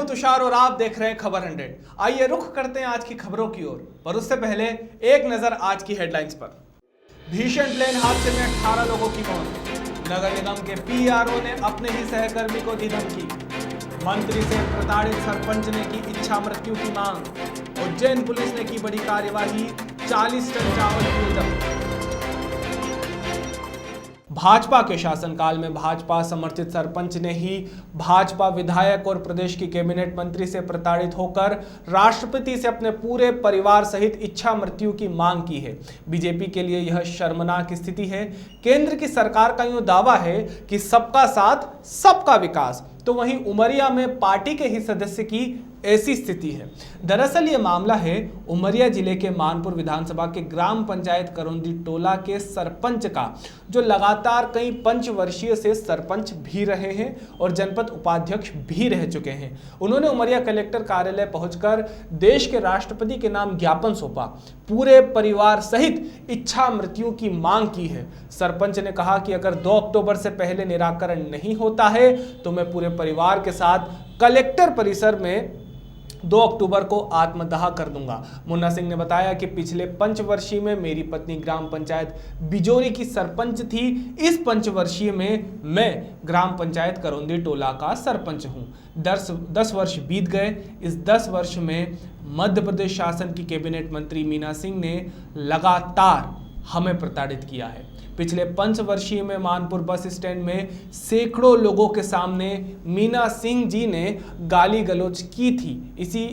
हूं तुषार और आप देख रहे हैं खबर 100। आइए रुख करते हैं आज की खबरों की ओर, पर उससे पहले एक नजर आज की हेडलाइंस पर। भीषण प्लेन हादसे में 18 लोगों की मौत। नगर निगम के पीआरओ ने अपने ही सहकर्मी को दी धमकी। मंत्री से प्रताड़ित सरपंच ने की इच्छा मृत्यु की मांग। उज्जैन पुलिस ने की बड़ी कार्यवाही, 40 टन चावल की जब्त। भाजपा के शासनकाल में भाजपा समर्थित सरपंच ने ही भाजपा विधायक और प्रदेश की कैबिनेट मंत्री से प्रताड़ित होकर राष्ट्रपति से अपने पूरे परिवार सहित इच्छा मृत्यु की मांग की है। बीजेपी के लिए यह शर्मनाक स्थिति है। केंद्र की सरकार का यूं दावा है कि सबका साथ सबका विकास, तो वहीं उमरिया में पार्टी के ही सदस्य की ऐसी स्थिति है। दरअसल ये मामला है उमरिया जिले के मानपुर विधानसभा के ग्राम पंचायत करौंदी टोला के सरपंच का, जो लगातार कई पंचवर्षीय से सरपंच भी रहे हैं और जनपद उपाध्यक्ष भी रह चुके हैं। उन्होंने उमरिया कलेक्टर कार्यालय पहुंचकर देश के राष्ट्रपति के नाम ज्ञापन सौंपा, पूरे परिवार सहित इच्छा मृत्यु की मांग की है। सरपंच ने कहा कि अगर 2 अक्टूबर से पहले निराकरण नहीं होता है तो मैं पूरे परिवार के साथ कलेक्टर परिसर में 2 अक्टूबर को आत्मदाह कर दूंगा। मुन्ना सिंह ने बताया कि पिछले पंचवर्षीय में मेरी पत्नी ग्राम पंचायत बिजोरी की सरपंच थी। इस पंचवर्षीय में मैं ग्राम पंचायत करौंदी टोला का सरपंच हूं। 10 वर्ष बीत गए। इस 10 वर्ष में मध्य प्रदेश शासन की कैबिनेट मंत्री मीना सिंह ने लगातार हमें प्रताड़ित किया है। पिछले पंचवर्षीय में मानपुर बस स्टैंड में सैकड़ों लोगों के सामने मीना सिंह जी ने गाली गलौज की थी।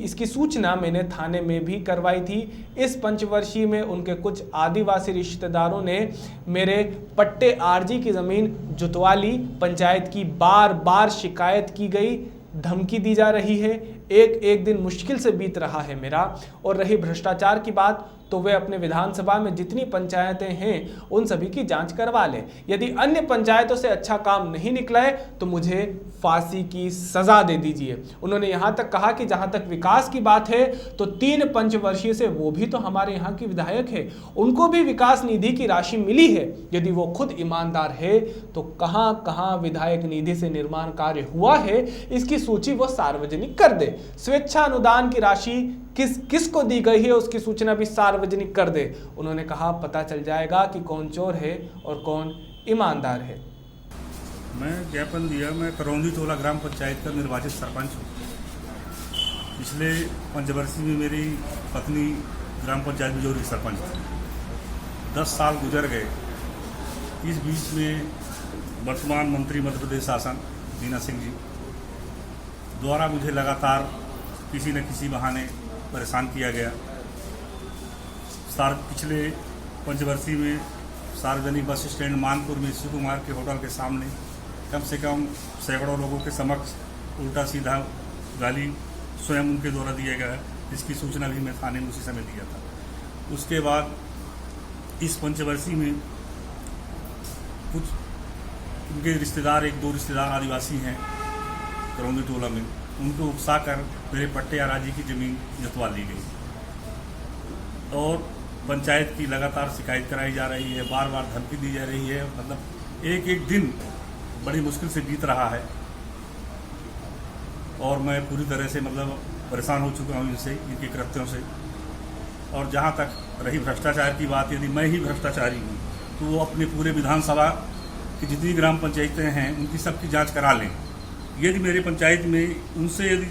इसकी सूचना मैंने थाने में भी करवाई थी। इस पंचवर्षीय में उनके कुछ आदिवासी रिश्तेदारों ने मेरे पट्टे आरजी की ज़मीन जुतवा ली। पंचायत की बार बार शिकायत की गई, धमकी दी जा रही है। एक दिन मुश्किल से बीत रहा है मेरा। और रही भ्रष्टाचार की बात, तो वे अपने विधानसभा में जितनी पंचायतें हैं उन सभी की जांच करवा लें। यदि अन्य पंचायतों से अच्छा काम नहीं निकला है तो मुझे फांसी की सजा दे दीजिए। उन्होंने यहां तक कहा कि जहां तक विकास की बात है तो 3 पंचवर्षीय से वो भी तो हमारे यहाँ की विधायक है, उनको भी विकास निधि की राशि मिली है। यदि वो खुद ईमानदार है तो कहां कहां विधायक निधि से निर्माण कार्य हुआ है, इसकी सूची वो सार्वजनिक कर दे। स्वेच्छा अनुदान की राशि किस को दी गई है उसकी सूचना भी सार्वजनिक कर दे। उन्होंने कहा पता चल जाएगा कि कौन चोर है और कौन ईमानदार है। मैं ज्ञापन दिया, मैं करौंदी टोला ग्राम पंचायत का निर्वाचित सरपंच हूँ। पिछले पंचवर्षीय में मेरी पत्नी ग्राम पंचायत बिजोरी सरपंच थी। 10 साल गुजर गए। इस बीच में वर्तमान मंत्री मध्य प्रदेश शासन मीना सिंह जी द्वारा मुझे लगातार किसी न किसी बहाने परेशान किया गया। पिछले पंचवर्षीय में सार्वजनिक बस स्टैंड मानपुर में शिव कुमार के होटल के सामने कम से कम सैकड़ों लोगों के समक्ष उल्टा सीधा गाली स्वयं उनके द्वारा दिया गया है, जिसकी सूचना भी मैं थाने में उसी समय दिया था। उसके बाद इस पंचवर्षीय में कुछ उनके रिश्तेदार, 1-2 रिश्तेदार आदिवासी हैं करौंदी टोला में, उनको उकसाकर मेरे पट्टे आराजी की ज़मीन जतवा ली गई और पंचायत की लगातार शिकायत कराई जा रही है, बार बार धमकी दी जा रही है। मतलब एक दिन बड़ी मुश्किल से बीत रहा है और मैं पूरी तरह से परेशान हो चुका हूँ इनके कृत्यों से। और जहाँ तक रही भ्रष्टाचार की बात, यदि मैं ही भ्रष्टाचारी हूँ तो वो अपने पूरे विधानसभा की जितनी ग्राम पंचायतें हैं उनकी सबकी जाँच करा लें। यदि मेरे पंचायत में उनसे यदि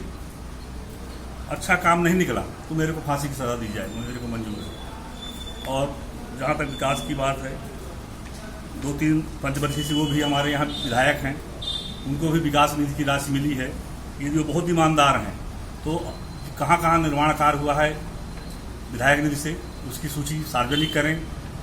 अच्छा काम नहीं निकला तो मेरे को फांसी की सज़ा दी जाए, मेरे को मंजूर है। और जहाँ तक विकास की बात है, 2-3 पंचवर्षीय से वो भी हमारे यहाँ विधायक हैं, उनको भी विकास निधि की राशि मिली है। यदि वो बहुत ईमानदार हैं तो कहाँ कहाँ निर्माण कार्य हुआ है विधायक निधि से उसकी सूची सार्वजनिक करें,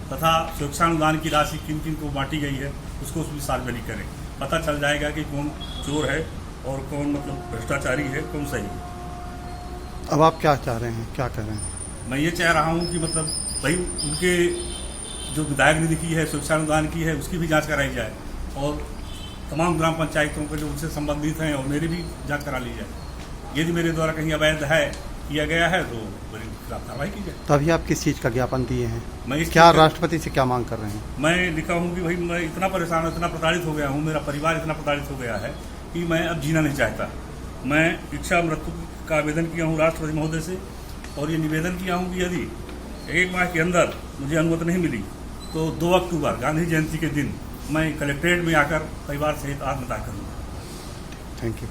तथा स्वेच्छा अनुदान की राशि किन किन को बांटी गई है उसको भी सार्वजनिक करें। पता चल जाएगा कि कौन चोर है और कौन भ्रष्टाचारी है, कौन सही है। अब आप क्या चाह रहे हैं, क्या कर रहे हैं? मैं ये चाह रहा हूँ कि भाई उनके जो विधायक निधि की है, स्वेच्छा अनुदान की है, उसकी भी जांच कराई जाए और तमाम ग्राम पंचायतों के जो उनसे संबंधित हैं और मेरी भी जांच करा ली जाए। यदि मेरे द्वारा कहीं अवैध है किया गया है तो मेरी खिलाफ कार्रवाई की जाए। तभी आप किस चीज़ का ज्ञापन दिए हैं? मैं क्या राष्ट्रपति से क्या मांग कर रहे हैं? मैं लिखा हूँ कि भाई मैं इतना परेशान, इतना प्रताड़ित हो गया हूँ, मेरा परिवार इतना प्रताड़ित हो गया है कि मैं अब जीना नहीं चाहता। मैं इच्छा मृत्यु का आवेदन किया हूँ राष्ट्रपति महोदय से, और ये निवेदन किया हूँ कि यदि 1 माह के अंदर मुझे अनुमति नहीं मिली तो 2 अक्टूबर गांधी जयंती के दिन मैं कलेक्ट्रेट में आकर परिवार सहित आत्मदाह करूँगा। Thank you.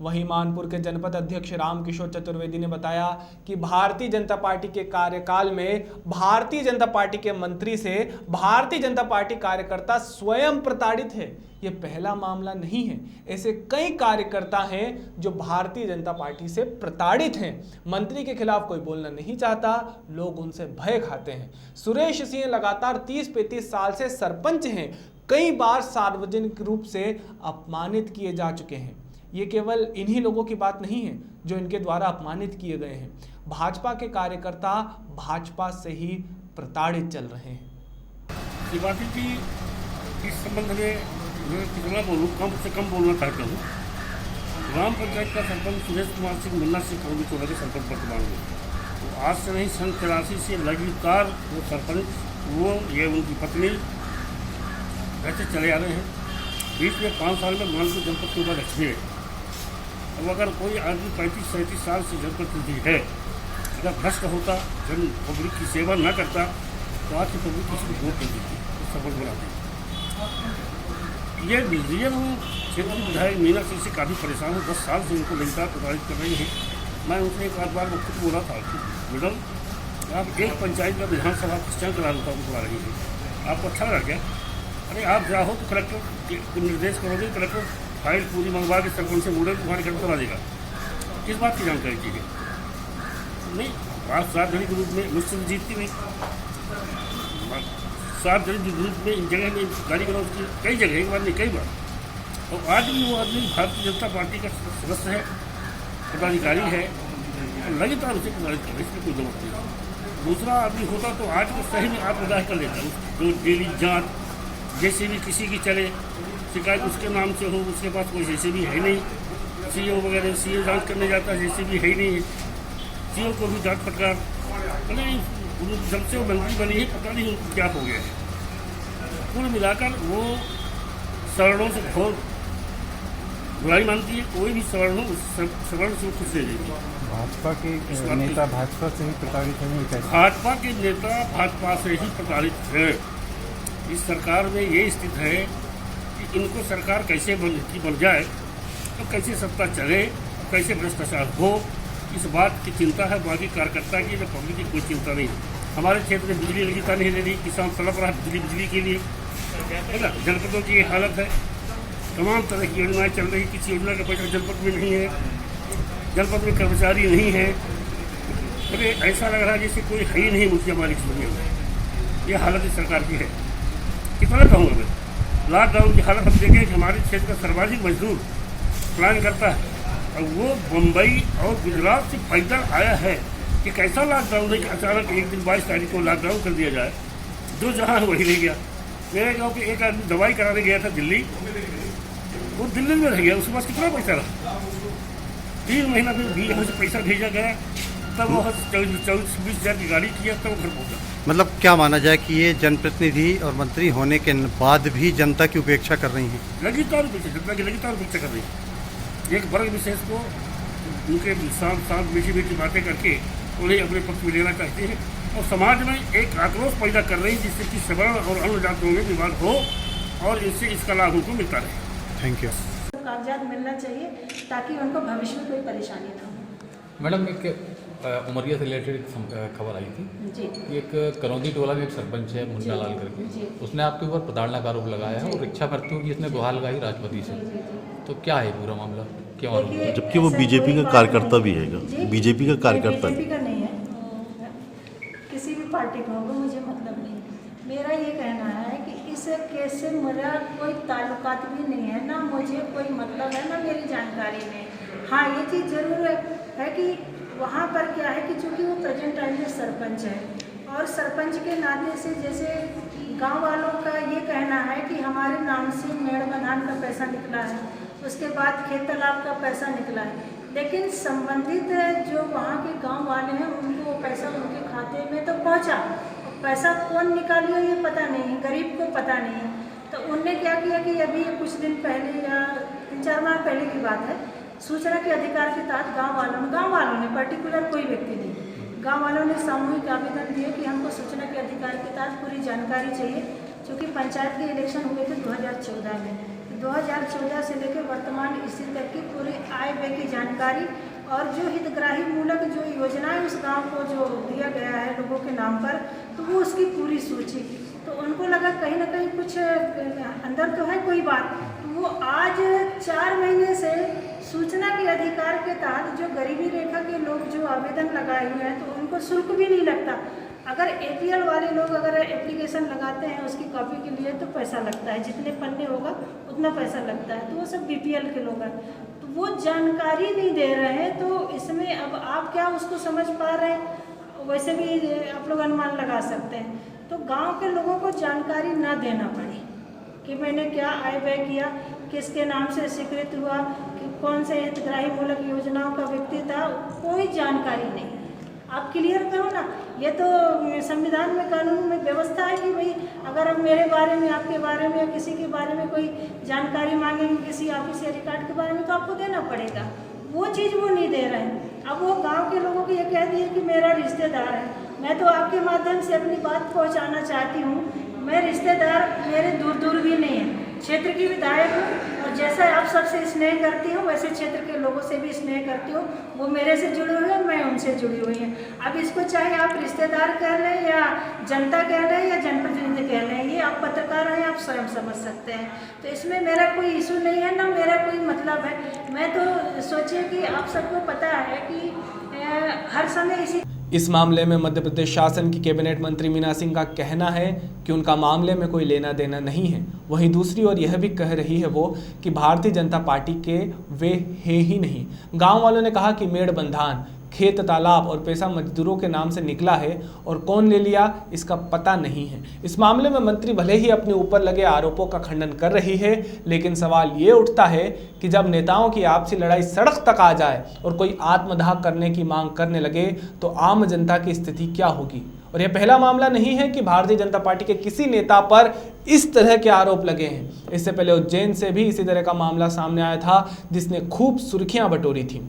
वहीं मानपुर के जनपद अध्यक्ष रामकिशोर चतुर्वेदी ने बताया कि भारतीय जनता पार्टी के कार्यकाल में भारतीय जनता पार्टी के मंत्री से भारतीय जनता पार्टी कार्यकर्ता स्वयं प्रताड़ित है। ये पहला मामला नहीं है, ऐसे कई कार्यकर्ता हैं जो भारतीय जनता पार्टी से प्रताड़ित हैं। मंत्री के खिलाफ कोई बोलना नहीं चाहता, लोग उनसे भय खाते हैं। सुरेश सिंह लगातार 30-35 साल से सरपंच हैं, कई बार सार्वजनिक रूप से अपमानित किए जा चुके हैं। ये केवल इन्हीं लोगों की बात नहीं है जो इनके द्वारा अपमानित किए गए हैं। भाजपा के कार्यकर्ता भाजपा से ही प्रताड़ित चल रहे हैं। त्रिपाठी जी इस संबंध में मैं कितना बोलूँ, कम से कम बोलना चाहता हूँ। ग्राम पंचायत का सरपंच सुरेश कुमार सिंह मुन्ना सिंह करौली टोला के सरपंच वर्तमान में, तो आज से नहीं 83 से लगातार वो सरपंच, वो ये उनकी पत्नी ऐसे चले आ रहे हैं। बीच में 5 साल में मानपुर जनपद के ऊपर रखी है। अब अगर कोई आदमी 35-37 साल से जनप्रतिनिधि है, अगर भ्रष्ट होता, जन पब्लिक की सेवा न करता, तो आज की पब्लिक किसी को वोट नहीं देती, तो सफल बनाते। ये रियल क्षेत्रीय विधायक मीना सिंह से काफ़ी परेशान हूँ। 10 साल से उनको लगातार प्रताड़ित कर रही है। मैं उनसे एक बार वक्त को बोला था कि मैडम आप एक पंचायत का विधानसभा क्वेश्चन करा करा रही है, आपको अच्छा लगा क्या? अरे आप जाओ तो कलेक्टर को निर्देश करोगे, कलेक्टर फाइल पूरी मंगवा के सरपंच से बोले तुम्हारे घर करवा देगा। किस बात की जानकारी चाहिए? नहीं, आप सार्वजनिक रूप में मुझसे जीतती नहीं, सार्वजनिक रूप में इन जगह में गाड़ी गलौज की कई जगह, एक बार नहीं कई बार। और आज भी वो आदमी भारतीय जनता पार्टी का सदस्य है, पदाधिकारी है, लगातार उसे प्रताड़ित कर, इसमें कोई जरूरत नहीं। दूसरा आदमी होता तो आज को सही में आत्मदाह कर लेता, जो डेली जाँच जैसे भी किसी की चले, शिकायत उसके नाम से हो, उसके पास कोई जैसे भी है नहीं। सीओ वगैरह सीओ जांच करने जाता है, जैसे भी है ही नहीं। सीओ को भी डांट फटकार, नहीं जब से वो मंत्री बनी है पता नहीं उनको क्या हो गया है। कुल मिलाकर वो सवर्णों से घोर बुराई मानती है। कोई भी सवर्ण हो सवर्ण से खुश ले देगी। भाजपा के नेता भाजपा से ही प्रताड़ित है। भाजपा के नेता भाजपा से ही प्रताड़ित है। इस सरकार में ये स्थिति है कि इनको सरकार कैसे बन जाए, तो कैसे सत्ता चले, कैसे भ्रष्टाचार हो, इस बात की चिंता है। बाकी कार्यकर्ता की या पब्लिक की कोई चिंता नहीं। हमारे क्षेत्र में बिजली लगातार नहीं ले रही, किसान तड़प रहा है बिजली के लिए, है ना। जनपदों की ये हालत है, तमाम तरह की योजनाएँ चल रही, किसी योजना का पैसा जनपद में नहीं है, जनपद में कर्मचारी नहीं है। अरे ऐसा लग रहा है जैसे कोई है ही नहीं मुझे हमारी दुनिया में। ये हालत इस सरकार की है। कितना कहूँगा मैं, लॉकडाउन की हालत हम देखें कि हमारे क्षेत्र का सर्वाधिक मजदूर प्लान करता है, और वो मुंबई और गुजरात से पैदल आया है कि कैसा लॉकडाउन है कि अचानक एक दिन 22 तारीख को लॉकडाउन कर दिया जाए। जो जहाँ है वही रह गया। मेरे गाँव के एक आदमी दवाई कराने गया था दिल्ली, वो दिल्ली में रह गया। उसके पास कितना पैसा रहा? 3 महीना फिर यहाँ से पैसा भेजा गया, तब वो 24-20 हज़ार की गाड़ी किया, तब घर पहुँचा। मतलब क्या माना जाए कि ये जनप्रतिनिधि और मंत्री होने के बाद भी जनता की उपेक्षा कर रही हैं? लगातार जनता की लगातार उपेक्षा कर रही है। एक वर्ग विशेष को उनके साथ मीठी बातें करके उन्हें अपने पक्ष में लेना चाहते हैं, और समाज में एक आक्रोश पैदा कर रही है, जिससे कि सवर्ण और अन्य जातियों में विवाद हो और इससे इसका लाभ उनको मिलता रहे। Thank you. कागजात मिलना चाहिए ताकि उनको भविष्य में कोई परेशानी ना हो। मैडम एक उमरिया से रिलेटेड एक खबर आई थी जी। एक करौंदी टोला में एक सरपंच है मुन्ना लाल करके, उसने आपके ऊपर प्रताड़ना का आरोप लगाया है और इच्छा मृत्यु की इसने गुहार लगाई राष्ट्रपति से। तो क्या है पूरा मामला, क्या आरोप? जबकि वो बीजेपी का कार्यकर्ता भी है, बीजेपी का कार्यकर्ता बीजेपी का नहीं है, किसी भी पार्टी का होगा, मुझे मतलब नहीं। मेरा ये कहना है कि इस केस से मेरा कोई ताल्लुकात भी नहीं है, ना मुझे कोई मतलब है, ना मेरी जानकारी में। हाँ, ये चीज़ ज़रूर है कि वहाँ पर क्या है कि चूँकि वो प्रेजेंट टाइम में सरपंच है, और सरपंच के नाते से जैसे गांव वालों का ये कहना है कि हमारे नाम से मेड़ मैदान का पैसा निकला है, उसके बाद खेत तालाब का पैसा निकला है, लेकिन संबंधित जो वहाँ के गांव वाले हैं उनको वो पैसा उनके खाते में तो पहुँचा, पैसा कौन निकालियो ये पता नहीं, गरीब को पता नहीं। तो उनने क्या किया कि अभी कुछ दिन पहले या 3-4 माह पहले की बात है सूचना के अधिकार के तहत गांव वालों ने पर्टिकुलर कोई व्यक्ति नहीं, गांव वालों ने सामूहिक आवेदन दिए कि हमको सूचना के अधिकार के तहत पूरी जानकारी चाहिए, क्योंकि पंचायत के इलेक्शन हुए थे 2014 में। 2014 से लेकर वर्तमान स्थिति तक की पूरी आय व्यय की जानकारी और जो हितग्राही मूलक जो योजनाएं उस गांव को जो दिया गया है लोगों के नाम पर, तो वो उसकी पूरी सूची। तो उनको लगा कहीं ना कहीं कुछ अंदर तो है कोई बात। वो आज 4 महीने से सूचना के अधिकार के तहत जो गरीबी रेखा के लोग जो आवेदन लगाए हुए हैं, तो उनको शुल्क भी नहीं लगता। अगर APL वाले लोग अगर एप्लीकेशन लगाते हैं उसकी कॉपी के लिए तो पैसा लगता है, जितने पन्ने होगा उतना पैसा लगता है, तो वो सब BPL के लोग हैं। तो वो जानकारी नहीं दे रहे हैं, तो इसमें अब आप क्या उसको समझ पा रहे हैं, वैसे भी आप लोग अनुमान लगा सकते हैं। तो गांव के लोगों को जानकारी ना देना पड़े कि मैंने क्या आय व्यय किया, किसके नाम से स्वीकृत हुआ, कि कौन से हितग्राही मूलक योजनाओं का व्यक्ति था, कोई जानकारी नहीं। आप क्लियर करो ना, ये तो संविधान में कानून में व्यवस्था है कि भाई अगर अब मेरे बारे में, आपके बारे में या किसी के बारे में कोई जानकारी मांगेंगे किसी ऑफिस या रिकॉर्ड के बारे में, तो आपको देना पड़ेगा। वो चीज़ वो नहीं दे रहे हैं। अब वो गांव के लोगों को ये कह दिए कि मेरा रिश्तेदार है। मैं तो आपके माध्यम से अपनी बात पहुंचाना चाहती हूँ, मैं रिश्तेदार मेरे दूर दूर भी नहीं है, क्षेत्र की विधायक हूँ, और जैसा आप सबसे स्नेह करती हूँ वैसे क्षेत्र के लोगों से भी स्नेह करती हूँ। वो मेरे से जुड़े हुए हैं, मैं उनसे जुड़ी हुई हैं। अब इसको चाहे आप रिश्तेदार कह लें या जनता कह लें या जनप्रतिनिधि कह लें, ये आप पत्रकार हैं, आप स्वयं समझ सकते हैं। तो इसमें मेरा कोई इशू नहीं है, ना मेरा कोई मतलब है। मैं तो सोचिए कि आप सबको पता है कि हर समय इसी इस मामले में मध्य प्रदेश शासन की कैबिनेट मंत्री मीना सिंह का कहना है कि उनका मामले में कोई लेना देना नहीं है। वहीं दूसरी ओर यह भी कह रही है वो कि भारतीय जनता पार्टी के वे है ही नहीं। गांव वालों ने कहा कि मेड़ बंधान, खेत, तालाब और पैसा मजदूरों के नाम से निकला है और कौन ले लिया इसका पता नहीं है। इस मामले में मंत्री भले ही अपने ऊपर लगे आरोपों का खंडन कर रही है, लेकिन सवाल ये उठता है कि जब नेताओं की आपसी लड़ाई सड़क तक आ जाए और कोई आत्मदाह करने की मांग करने लगे तो आम जनता की स्थिति क्या होगी। और यह पहला मामला नहीं है कि भारतीय जनता पार्टी के किसी नेता पर इस तरह के आरोप लगे हैं। इससे पहले उज्जैन से भी इसी तरह का मामला सामने आया था, जिसने खूब सुर्खियां बटोरी थी।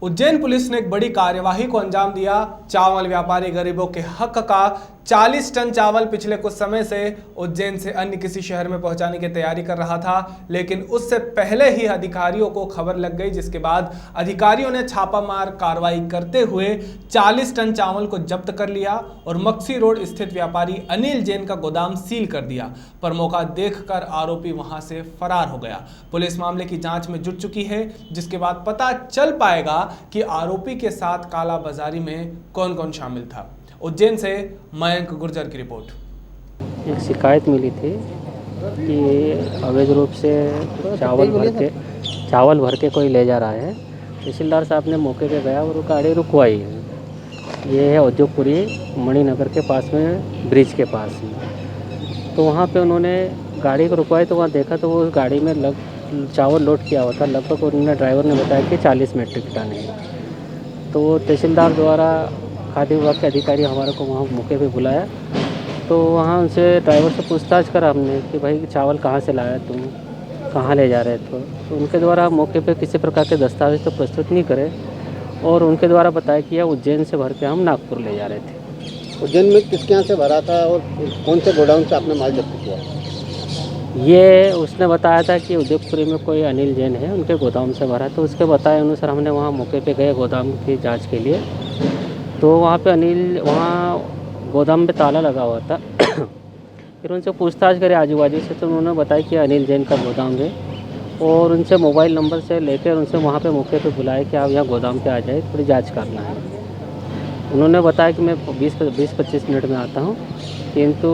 उज्जैन पुलिस ने एक बड़ी कार्यवाही को अंजाम दिया। चावल व्यापारी गरीबों के हक का 40 टन चावल पिछले कुछ समय से उज्जैन से अन्य किसी शहर में पहुंचाने की तैयारी कर रहा था, लेकिन उससे पहले ही अधिकारियों को खबर लग गई, जिसके बाद अधिकारियों ने छापामार कार्रवाई करते हुए 40 टन चावल को जब्त कर लिया और मक्सी रोड स्थित व्यापारी अनिल जैन का गोदाम सील कर दिया। पर मौका देखकर आरोपी वहां से फरार हो गया। पुलिस मामले की जांच में जुट चुकी है, जिसके बाद पता चल पाएगा कि आरोपी के साथ कालाबाजारी में कौन कौन शामिल था। उज्जैन से मयंक गुर्जर की रिपोर्ट। एक शिकायत मिली थी कि अवैध रूप से चावल भर के कोई ले जा रहा है। तहसीलदार साहब ने मौके पे गया और वो गाड़ी रुकवाई। ये है औद्योगपुरी मणिनगर के पास में, ब्रिज के पास में। तो वहाँ पे उन्होंने गाड़ी को रुकवाई, तो वहाँ देखा तो वो गाड़ी में चावल लोड किया हुआ था। लगभग उन्होंने ड्राइवर ने बताया कि 40 मेट्रिक टन है। तो तहसीलदार द्वारा खाद्य विभाग के अधिकारी हमारे को वहाँ मौके पे बुलाया, तो वहाँ उनसे ड्राइवर से पूछताछ करा हमने कि भाई चावल कहाँ से लाया, तुम कहाँ ले जा रहे थे। तो उनके द्वारा मौके पे किसी प्रकार के दस्तावेज तो प्रस्तुत नहीं करे और उनके द्वारा बताया कि यह उज्जैन से भर के हम नागपुर ले जा रहे थे। उज्जैन में किसके यहाँ से भरा था और कौन से गोडाउन से आपने माल जब्त किया? ये उसने बताया था कि उद्योगपुरी में कोई अनिल जैन है, उनके गोदाम से भरा। तो उसके बताए अनुसार हमने वहाँ मौके पे गए गोदाम की जांच के लिए। तो वहाँ पे अनिल, वहाँ गोदाम पे ताला लगा हुआ था। फिर उनसे पूछताछ करे आजू बाजू से, तो उन्होंने बताया कि अनिल जैन का गोदाम है और उनसे मोबाइल नंबर से लेकर उनसे वहाँ पे मौके पे बुलाया कि आप यहाँ गोदाम पे आ जाए, थोड़ी जांच करना है। उन्होंने बताया कि मैं 20-25 मिनट में आता हूँ, किंतु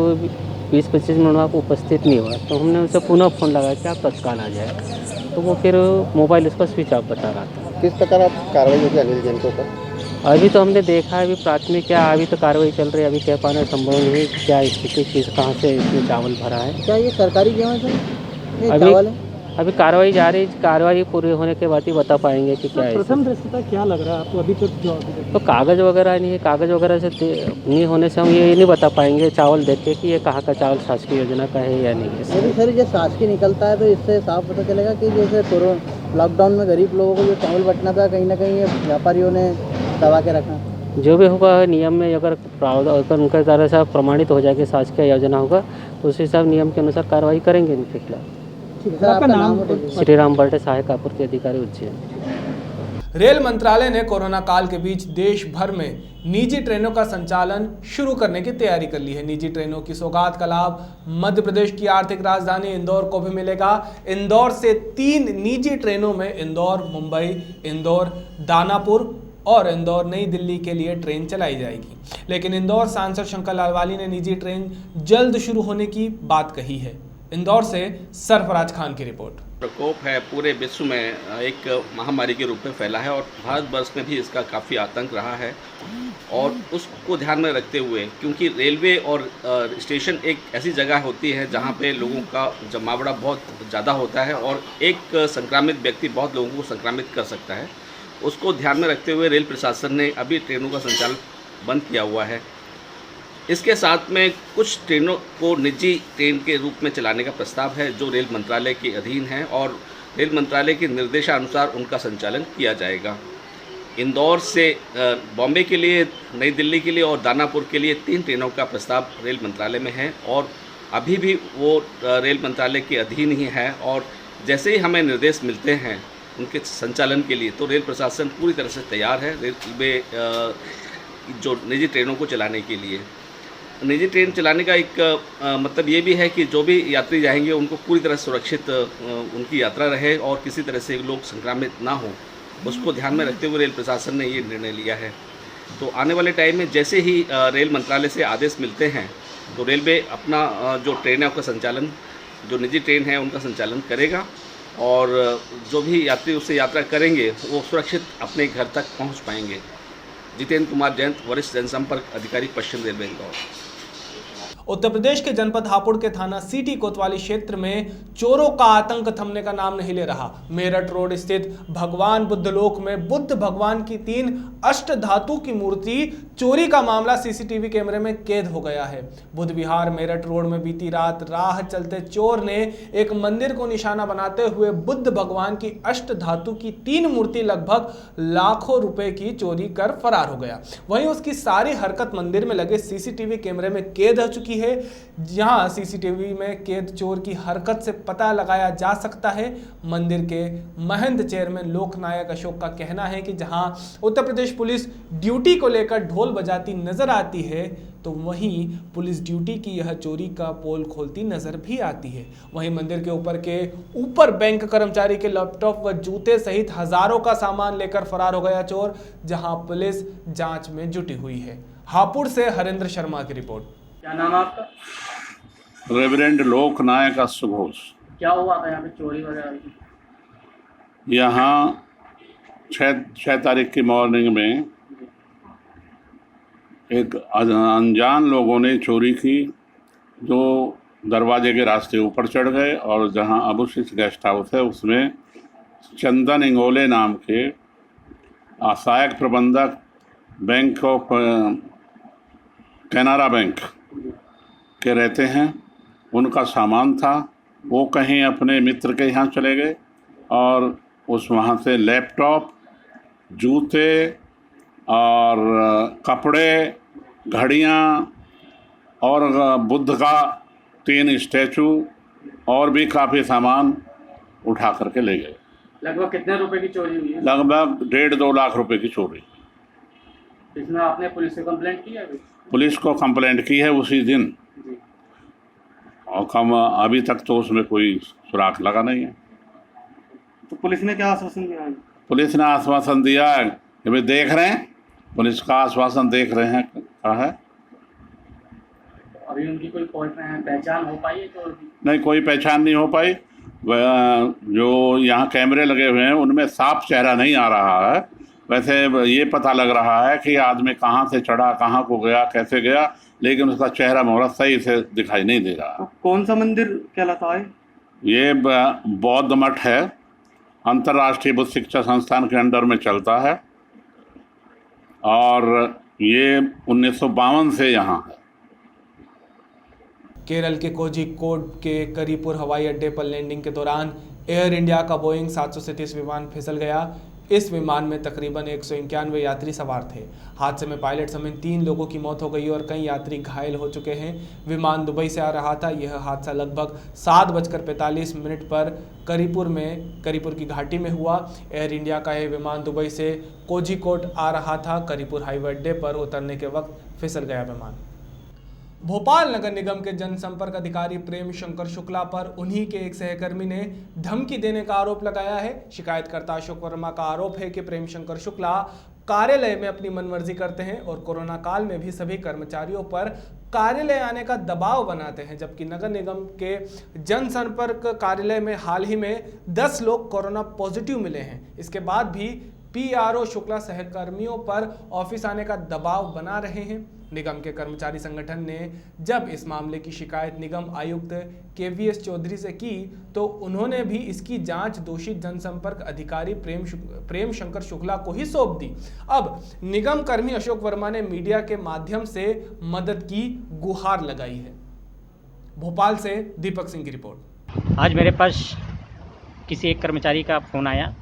20-25 मिनट में आप उपस्थित नहीं हुआ। तो हमने उनसे पुनः फ़ोन लगाया कि आप तत्काल आ जाए। तो वो फिर मोबाइल उसका स्विच ऑफ बता रहा था। किस प्रकार आप कार्रवाई होगी अनिल जैन के ऊपर? अभी तो हमने देखा है, अभी प्राथमिक क्या, अभी तो कार्रवाई चल रही है। अभी कह पाना संभव नहीं क्या स्थिति, चीज़ कहाँ से इसमें चावल भरा है। क्या ये सरकारी गेहूँ है? अभी अभी कार्रवाई जारी, कार्रवाई पूरी होने के बाद ही बता पाएंगे कि क्या है। प्रथम दृष्टया क्या लग रहा है आपको अभी तक जो तो कागज़ वगैरह नहीं है, कागज़ वगैरह से नहीं होने से हम ये नहीं बता पाएंगे चावल देख के कि ये कहाँ का चावल शासकीय योजना का है या नहीं है। यदि सर ये शासकीय निकलता है तो इससे साफ पता चलेगा कि जैसे कोरोना लॉकडाउन में गरीब लोगों को जो चावल बंटना था कहीं ना कहीं ये व्यापारियों ने दबा के रखा। जो भी होगा नियम में अगर प्रावधान अगर उनके तरह से प्रमाणित हो जाएगी शासकीय योजना होगा तो उस हिसाब नियम के अनुसार कार्रवाई करेंगे इनके खिलाफ। सर आपका नाम श्री राम बल्टे, सहायक आपूर्ति अधिकारी उज्जैन। रेल मंत्रालय ने कोरोना काल के बीच देश भर में निजी ट्रेनों का संचालन शुरू करने की तैयारी कर ली है। निजी ट्रेनों की सौगात का लाभ मध्य प्रदेश की आर्थिक राजधानी इंदौर को भी मिलेगा। इंदौर से 3 निजी ट्रेनों में इंदौर मुंबई, इंदौर दानापुर और इंदौर नई दिल्ली के लिए ट्रेन चलाई जाएगी। लेकिन इंदौर सांसद शंकर लालवानी ने निजी ट्रेन जल्द शुरू होने की बात कही है। इंदौर से सरफराज खान की रिपोर्ट। प्रकोप है पूरे विश्व में एक महामारी के रूप में फैला है और भारतवर्ष में भी इसका काफ़ी आतंक रहा है और उसको ध्यान में रखते हुए, क्योंकि रेलवे और स्टेशन एक ऐसी जगह होती है जहाँ पे लोगों का जमावड़ा बहुत ज़्यादा होता है और एक संक्रामित व्यक्ति बहुत लोगों को संक्रामित कर सकता है, उसको ध्यान में रखते हुए रेल प्रशासन ने अभी ट्रेनों का संचालन बंद किया हुआ है। इसके साथ में कुछ ट्रेनों को निजी ट्रेन के रूप में चलाने का प्रस्ताव है जो रेल मंत्रालय के अधीन है और रेल मंत्रालय के निर्देशानुसार उनका संचालन किया जाएगा। इंदौर से बॉम्बे के लिए, नई दिल्ली के लिए और दानापुर के लिए 3 ट्रेनों का प्रस्ताव रेल मंत्रालय में है और अभी भी वो रेल मंत्रालय के अधीन ही है और जैसे ही हमें निर्देश मिलते हैं उनके संचालन के लिए तो रेल प्रशासन पूरी तरह से तैयार है रेलवे जो निजी ट्रेनों को चलाने के लिए। निजी ट्रेन चलाने का एक मतलब ये भी है कि जो भी यात्री जाएंगे उनको पूरी तरह सुरक्षित उनकी यात्रा रहे और किसी तरह से लोग संक्रामित ना हो, उसको ध्यान में रखते हुए रेल प्रशासन ने ये निर्णय लिया है। तो आने वाले टाइम में जैसे ही रेल मंत्रालय से आदेश मिलते हैं तो रेलवे अपना जो ट्रेन है उसका संचालन, जो निजी ट्रेन है उनका संचालन करेगा और जो भी यात्री उससे यात्रा करेंगे वो सुरक्षित अपने घर तक पहुँच पाएंगे। जितेंद्र कुमार जयंत, वरिष्ठ जनसंपर्क अधिकारी, पश्चिम रेलवे, इंदौर। उत्तर प्रदेश के जनपद हापुड़ के थाना सिटी कोतवाली क्षेत्र में चोरों का आतंक थमने का नाम नहीं ले रहा। मेरठ रोड स्थित भगवान बुद्ध लोक में बुद्ध भगवान की 3 अष्ट धातु की मूर्ति चोरी का मामला सीसीटीवी कैमरे में कैद हो गया है। बुद्ध विहार मेरठ रोड में बीती रात राह चलते चोर ने एक मंदिर को निशाना बनाते हुए बुद्ध भगवान की अष्ट धातु की 3 मूर्ति लगभग लाखों रुपए की चोरी कर फरार हो गया। वहीं उसकी सारी हरकत मंदिर में लगे सीसीटीवी कैमरे में कैद हो चुकी है। जहां सीसीटीवी में कैद चोर की हरकत से पता लगाया जा सकता है। मंदिर के महंत चेयरमैन लोकनायक अशोक का कहना है कि जहां उत्तर प्रदेश पुलिस ड्यूटी को लेकर ढोल बजाती नजर आती है तो वहीं पुलिस ड्यूटी की यह चोरी का पोल खोलती नजर भी आती है। वहीं मंदिर के ऊपर बैंक कर्मचारी के लैपटॉप व जूते सहित हजारों का सामान लेकर फरार हो गया चोर, जहां पुलिस जांच में जुटी हुई है। हापुड़ से हरेंद्र शर्मा की रिपोर्ट। क्या नाम है आपका? रेवरेंड लोकनायक सुघोष। क्या हुआ था यहाँ पे चोरी वगैरह की? यहाँ 6 तारीख की मॉर्निंग में एक अनजान लोगों ने चोरी की जो दरवाजे के रास्ते ऊपर चढ़ गए और जहाँ अबुशित गेस्ट हाउस है उसमें चंदन इंगोले नाम के सहायक प्रबंधक बैंक ऑफ कैनरा बैंक के रहते हैं, उनका सामान था। वो कहीं अपने मित्र के यहाँ चले गए और वहाँ से लैपटॉप, जूते और कपड़े, घड़ियाँ और बुद्ध का 3 स्टैचू और भी काफ़ी सामान उठा करके ले गए। लगभग कितने रुपए की चोरी हुई है? लगभग 1.5-2 लाख रुपए की चोरी। इसमें आपने पुलिस से कंप्लेंट की है? पुलिस को कंप्लेंट की है उसी दिन और अभी तक तो उसमें कोई सुराग लगा नहीं है। तो पुलिस ने क्या आश्वासन दिया है? पुलिस ने आश्वासन दिया है कि भाई देख रहे हैं, पुलिस का आश्वासन देख रहे हैं कहा है। अभी उनकी कोई पहचान हो पाई है? तो नहीं, कोई पहचान नहीं हो पाई। जो यहाँ कैमरे लगे हुए हैं उनमें साफ चेहरा नहीं आ रहा है। वैसे ये पता लग रहा है कि आदमी कहाँ से चढ़ा, कहाँ को गया, कैसे गया, लेकिन उसका चेहरा मोहरा सही से दिखाई नहीं दे रहा। कौन सा मंदिर कहलाता है? ये बौद्ध मठ है, अंतर्राष्ट्रीय बुद्ध शिक्षा संस्थान के अंडर में चलता है और ये 1952 से यहाँ है। केरल के कोझिकोड के करीपुर हवाई अड्डे पर लैंडिंग के दौरान एयर इंडिया का बोइंग 737 विमान फिसल गया। इस विमान में तकरीबन 191 यात्री सवार थे। हादसे में पायलट समेत 3 लोगों की मौत हो गई और कई यात्री घायल हो चुके हैं। विमान दुबई से आ रहा था। यह हादसा लगभग 7:45 पर करीपुर की घाटी में हुआ। एयर इंडिया का यह विमान दुबई से कोझिकोड आ रहा था। करीपुर हवाई अड्डे पर उतरने के वक्त फिसल गया विमान। भोपाल नगर निगम के जनसंपर्क अधिकारी प्रेम शंकर शुक्ला पर उन्हीं के एक सहकर्मी ने धमकी देने का आरोप लगाया है। शिकायतकर्ता अशोक वर्मा का आरोप है कि प्रेम शंकर शुक्ला कार्यालय में अपनी मनमर्जी करते हैं और कोरोना काल में भी सभी कर्मचारियों पर कार्यालय आने का दबाव बनाते हैं, जबकि नगर निगम के जनसंपर्क कार्यालय में हाल ही में 10 लोग कोरोना पॉजिटिव मिले हैं। इसके बाद भी पीआरओ शुक्ला सहकर्मियों पर ऑफिस आने का दबाव बना रहे हैं। निगम के कर्मचारी संगठन ने जब इस मामले की शिकायत निगम आयुक्त केवीएस चौधरी से की तो उन्होंने भी इसकी जांच दोषी जनसंपर्क अधिकारी प्रेम शंकर शुक्ला को ही सौंप दी। अब निगम कर्मी अशोक वर्मा ने मीडिया के माध्यम से मदद की गुहार लगाई है। भोपाल से दीपक सिंह की रिपोर्ट। आज मेरे पास किसी एक कर्मचारी का फोन आया।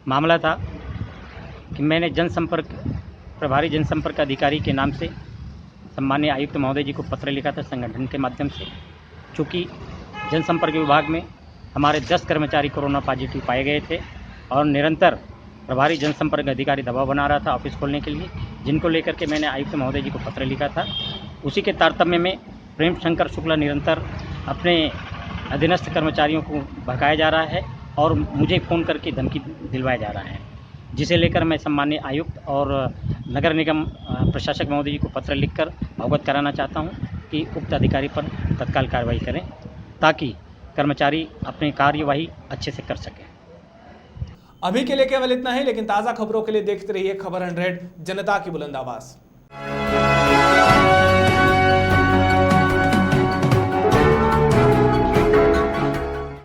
मामला था कि मैंने प्रभारी जनसंपर्क अधिकारी के नाम से सम्मान्य आयुक्त महोदय जी को पत्र लिखा था संगठन के माध्यम से। चूँकि जनसंपर्क विभाग में हमारे 10 कर्मचारी कोरोना पॉजिटिव पाए गए थे और निरंतर प्रभारी जनसंपर्क अधिकारी दबाव बना रहा था ऑफिस खोलने के लिए, जिनको लेकर के मैंने आयुक्त महोदय जी को पत्र लिखा था। उसी के तारतम्य में प्रेम शंकर शुक्ला निरंतर अपने अधीनस्थ कर्मचारियों को भड़काया जा रहा है और मुझे फ़ोन करके धमकी दिलवाया जा रहा है, जिसे लेकर मैं सम्मान्य आयुक्त और नगर निगम प्रशासक महोदय जी को पत्र लिखकर अवगत कराना चाहता हूं कि उक्त अधिकारी पर तत्काल कार्रवाई करें ताकि कर्मचारी अपनी कार्यवाही अच्छे से कर सकें। अभी के लिए केवल इतना ही, लेकिन ताज़ा खबरों के लिए देखते रहिए खबर 100, जनता की बुलंद आवाज़।